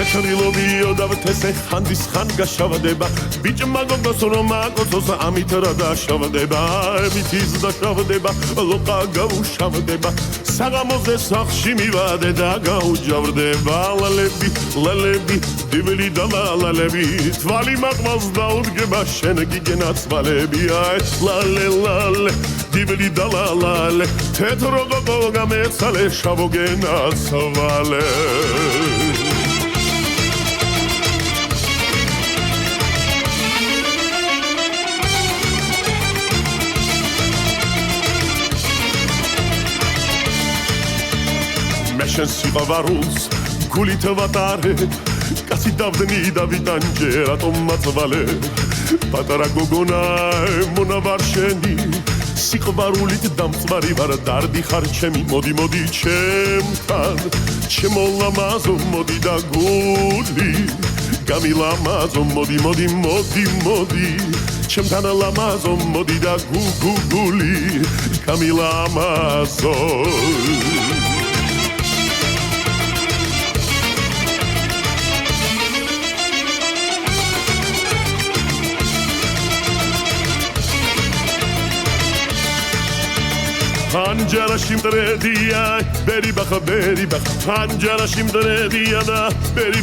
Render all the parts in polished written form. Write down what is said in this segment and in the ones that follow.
თეთრილობიო და ვთესე ხანდის ხან გაშავდება ბიჭმა გოგოს რომ აკოცოს ამით რა დაშავდება ემითის დაშავდება ლოყა გაუშავდება საღამოზე სახში მივადე და გაუჯავრდება ლალები დიბლი და ლალები თვალი მაყმალს დაუდგება შენ გიგენა თვალები ლალე დიბლი და ლალე თეთრო გოგო გამეცალე შავოგენა ცვალე შენ სიყვარულს გულით ვატარებ კაცი დავდნი და ვიტანჯე რატომ მაწვალე პატარა გოგონა მონავარ შენი სიყვარულით დამწვარი ვარ დარდი ხარ ჩემი მოდი ჩემთან ჩემო ლამაზო მოდი და გული გამილამაზო მოდი ჩემთან ლამაზო მოდი და გული გამილამაზო Anjarashi mdredia, beri bach, Anjarashi mdredia da, beri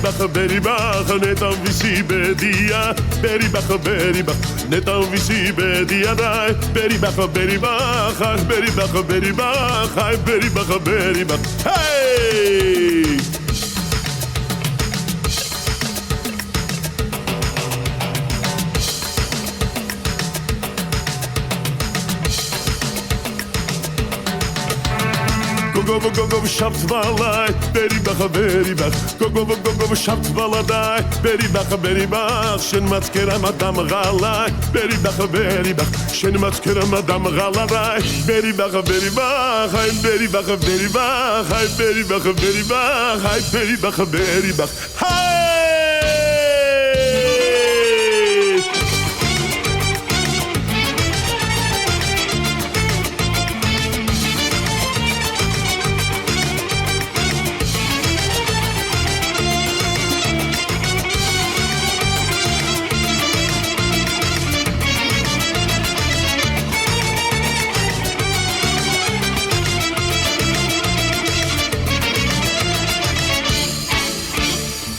bach, netam visi bedia, beri bach, netam visi bedia da, beri bach, hey! Go shaft valai beri bach go shaft valadai beri bach shen matskera madam galai beri bach shen matskera madam galai beri bach hey